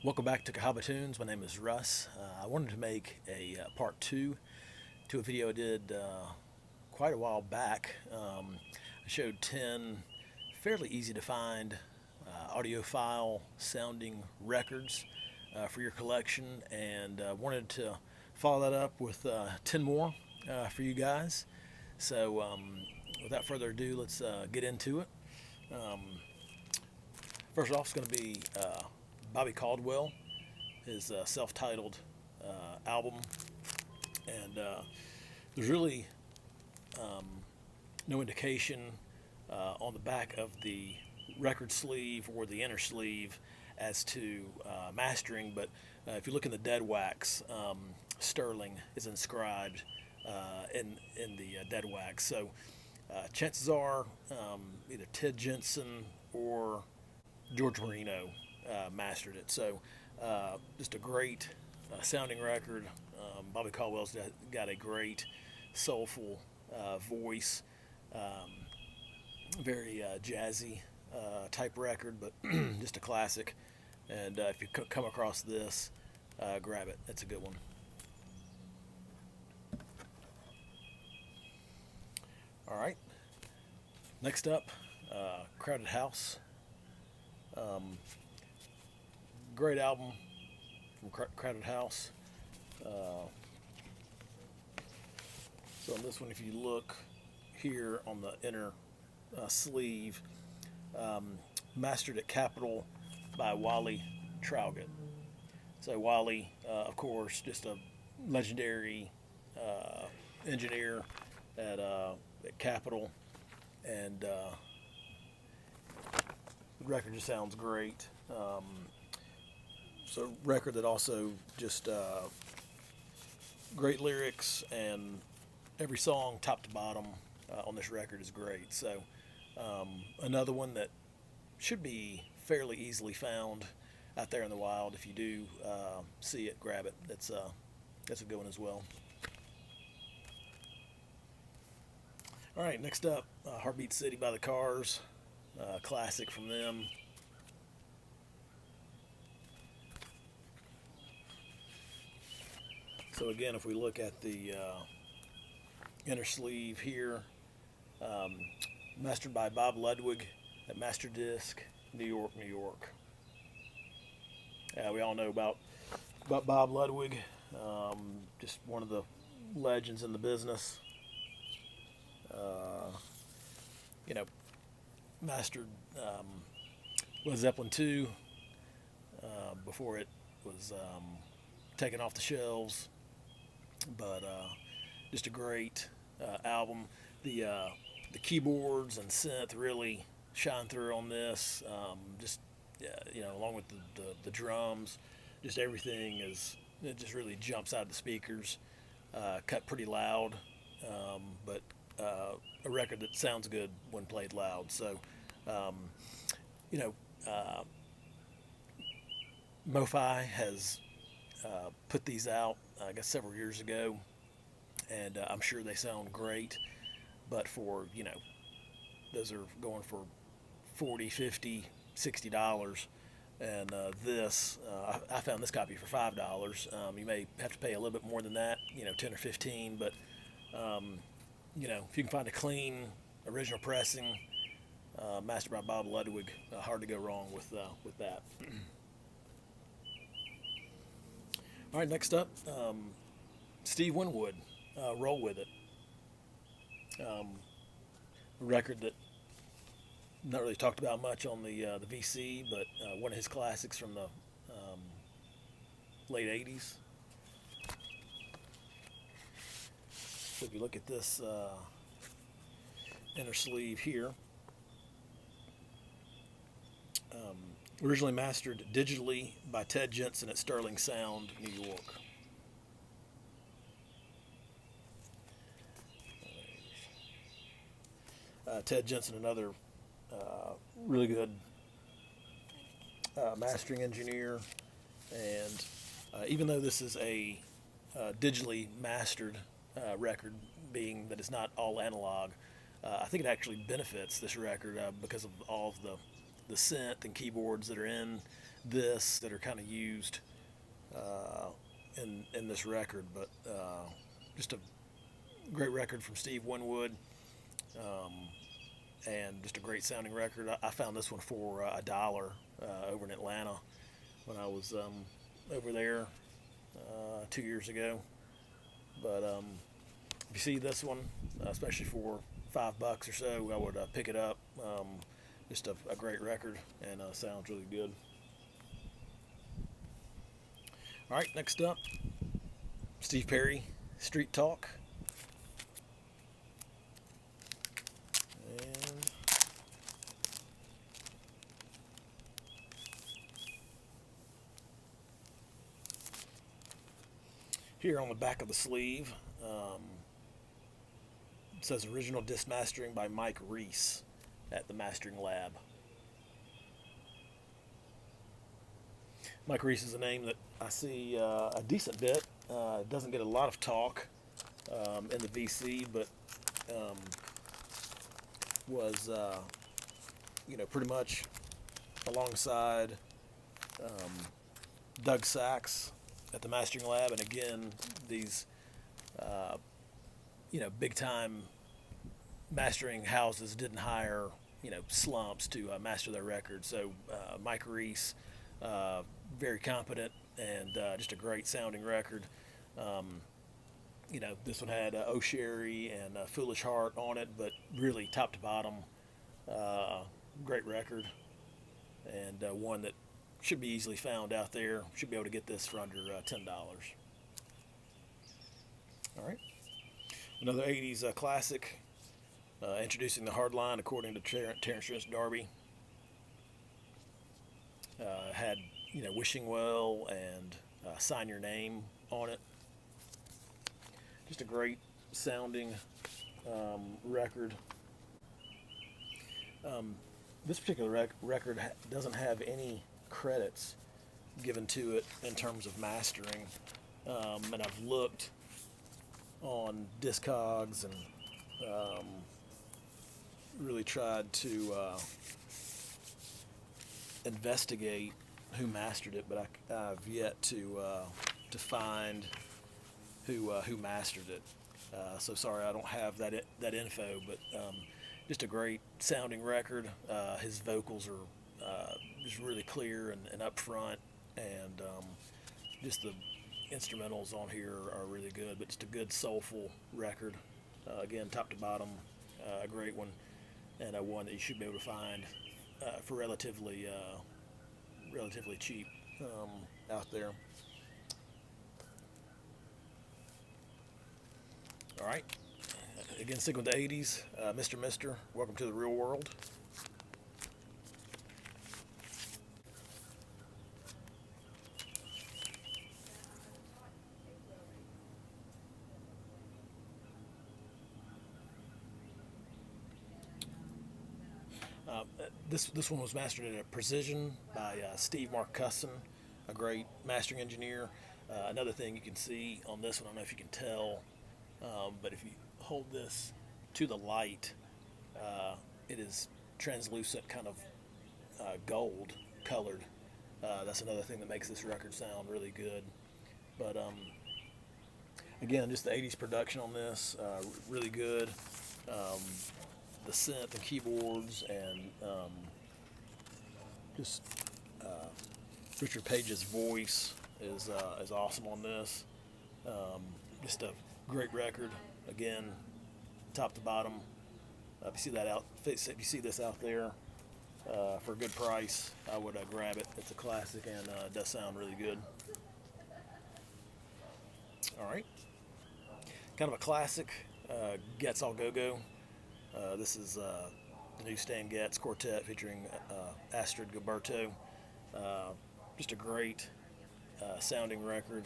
Welcome back to Cahaba Tunes. My name is Russ. I wanted to make a part two to a video I did quite a while back. I showed 10 fairly easy to find audiophile sounding records for your collection, and wanted to follow that up with 10 more for you guys. So without further ado, let's get into it. First off, it's going to be Bobby Caldwell, his self-titled album, and there's really no indication on the back of the record sleeve or the inner sleeve as to mastering, but if you look in the dead wax, Sterling is inscribed in the dead wax. So chances are either Ted Jensen or George Marino mastered it. So just a great sounding record. Bobby Caldwell's got a great soulful voice, very jazzy type record, but just a classic. And if you come across this, grab it. It's a good one. All right. Next up, Crowded House. Great album from Crowded House. So on this one, if you look here on the inner sleeve, mastered at Capitol by Wally Trowgett. So Wally, of course, just a legendary engineer at Capitol, and the record just sounds great. So record that also just great lyrics, and every song top to bottom on this record is great. So another one that should be fairly easily found out there in the wild. If you do see it, grab it. That's a good one as well. All right, next up, Heartbeat City by the Cars, classic from them. So again, if we look at the inner sleeve here, mastered by Bob Ludwig at Master Disc, New York, New York. We all know about Bob Ludwig, just one of the legends in the business. Mastered Led Zeppelin 2 before it was taken off the shelves, but just a great album. The keyboards and synth really shine through on this. Along with the drums, just everything it just really jumps out of the speakers. Cut pretty loud, but a record that sounds good when played loud. So, MoFi has put these out, I guess, several years ago, and I'm sure they sound great, but for, those are going for $40, $50, $60, and I found this copy for $5. You may have to pay a little bit more than that, 10 or 15, but if you can find a clean original pressing, mastered by Bob Ludwig, hard to go wrong with that. All right, next up, Steve Winwood, Roll With It. A record that not really talked about much on the VC, but one of his classics from the late 80s. So if you look at this inner sleeve here, originally mastered digitally by Ted Jensen at Sterling Sound, New York. Ted Jensen, another really good mastering engineer, and even though this is a digitally mastered record, being that it's not all analog, I think it actually benefits this record because of all of the synth and keyboards that are in this that are kind of used in this record, but just a great record from Steve Winwood, and just a great sounding record. I found this one for $1 over in Atlanta when I was over there 2 years ago. But if you see this one, especially for $5 or so, I would pick it up. Just a great record, and sounds really good. All right, next up, Steve Perry, Street Talk. And here on the back of the sleeve, it says original disc mastering by Mike Reese at the Mastering Lab. Mike Reese is a name that I see a decent bit. Doesn't get a lot of talk in the VC, but was pretty much alongside Doug Sachs at the Mastering Lab, and again these big time mastering houses didn't hire slumps to master their records. So Mike Reese, very competent, and just a great sounding record. This one had Oh Sherry and Foolish Heart on it, but really top to bottom, great record, and one that should be easily found out there. Should be able to get this for under $10. All right, another 80s classic, introducing the hard line according to Terence Darby. Had Wishing Well and Sign Your Name on it. Just a great sounding record. This particular record doesn't have any credits given to it in terms of mastering, and I've looked on Discogs and really tried to investigate who mastered it, but I've yet to find who mastered it. So sorry, I don't have that info, but just a great sounding record. His vocals are just really clear and upfront, and just the instrumentals on here are really good. But just a good soulful record. Again, top to bottom, a great one, and one that you should be able to find for relatively cheap out there. All right, again, sticking with the 80s, Mr. Welcome to the Real World. This one was mastered at Precision by Steve Marcusson, a great mastering engineer. Another thing you can see on this one, I don't know if you can tell, but if you hold this to the light, it is translucent, kind of gold colored. That's another thing that makes this record sound really good. But again, just the 80s production on this, really good. The synth and keyboards, and just Richard Page's voice is awesome on this. Just a great record. Again, top to bottom. If you see this out there for a good price, I would grab it. It's a classic, and it does sound really good. All right, kind of a classic, Getz All Go-Go. This is the new Stan Getz quartet featuring Astrid Gilberto. Just a great sounding record.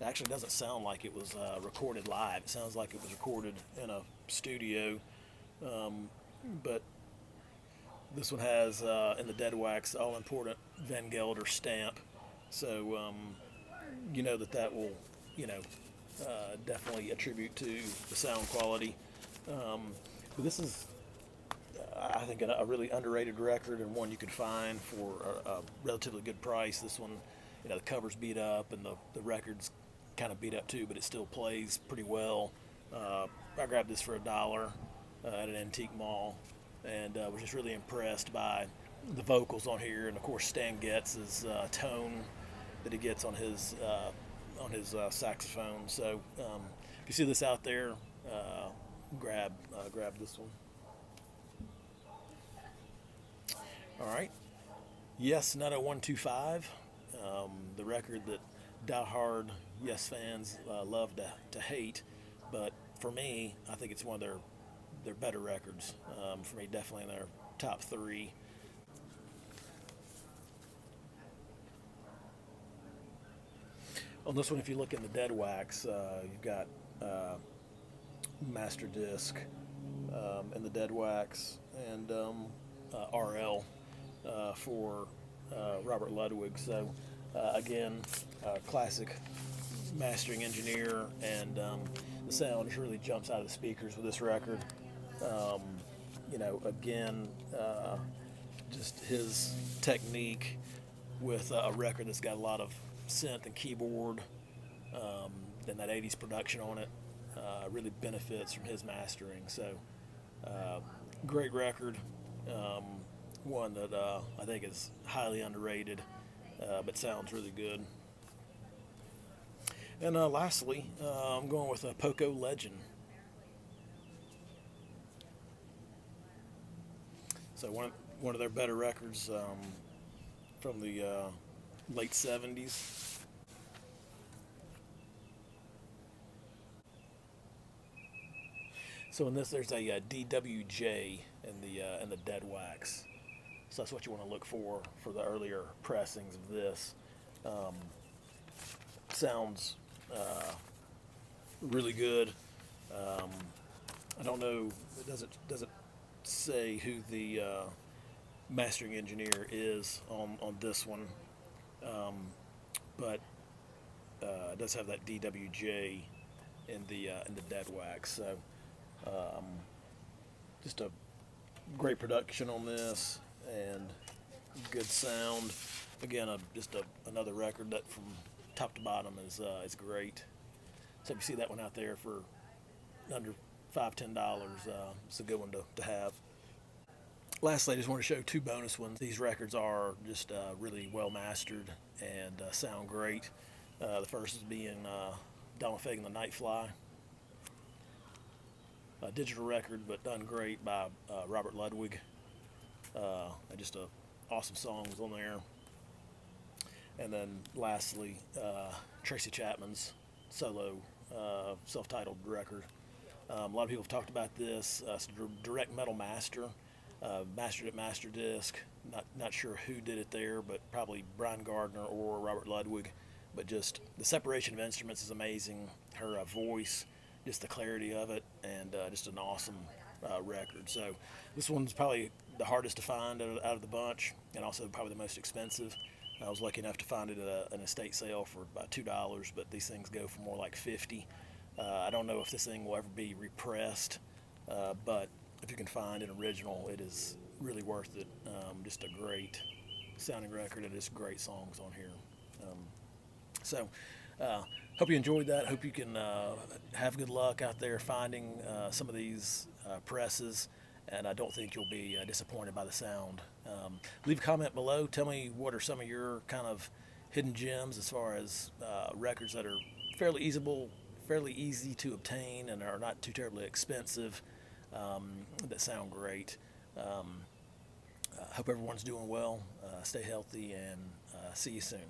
It actually doesn't sound like it was recorded live. It sounds like it was recorded in a studio. But this one has, in the dead wax, all-important Van Gelder stamp. So you know that will, definitely attribute to the sound quality. But this is, I think a really underrated record, and one you could find for a relatively good price. This one, the cover's beat up and the record's kind of beat up too, but it still plays pretty well. I grabbed this for $1 at an antique mall, and was just really impressed by the vocals on here, and of course Stan Getz's tone that he gets on his saxophone. So if you see this out there, grab this one. All right, Yes 90125, the record that diehard Yes fans love to hate, but for me, I think it's one of their better records. For me, definitely in their top 3. On this one, if you look in the dead wax, you've got master disc in the dead wax, and RL for Robert Ludwig. So again, classic mastering engineer, and the sound just really jumps out of the speakers with this record. Again, just his technique with a record that's got a lot of synth and keyboard, and that 80s production on it really benefits from his mastering. So great record, one that I think is highly underrated, but sounds really good. And lastly, I'm going with a Poco Legend. So one of their better records from the late 70s. So in this, there's a DWJ in the dead wax. So that's what you want to look for the earlier pressings of this. Sounds really good. I don't know. It doesn't say who the mastering engineer is on this one, but it does have that DWJ in the dead wax. So just a great production on this and good sound. Again, another record that from top to bottom is great. So if you see that one out there for under $5-10, it's a good one to have. Lastly, I just want to show 2 bonus ones. These records are just really well mastered and sound great. The first is being Donald Fagen, The Nightfly. A digital record, but done great by Robert Ludwig. Just awesome songs on there. And then lastly, Tracy Chapman's solo self-titled record. A lot of people have talked about this. It's a direct metal master. Mastered at Master Disc. Not sure who did it there, but probably Brian Gardner or Robert Ludwig. But just the separation of instruments is amazing. Her voice, just the clarity of it, and just an awesome record. So this one's probably the hardest to find out of the bunch, and also probably the most expensive. I was lucky enough to find it at an estate sale for about $2, but these things go for more like $50. I don't know if this thing will ever be repressed, but if you can find an original, it is really worth it. Just a great sounding record, and just great songs on here. Hope you enjoyed that. Hope you can have good luck out there finding some of these presses, and I don't think you'll be disappointed by the sound. Leave a comment below. Tell me what are some of your kind of hidden gems as far as records that are fairly easy to obtain and are not too terribly expensive, that sound great. Hope everyone's doing well. Stay healthy, and see you soon.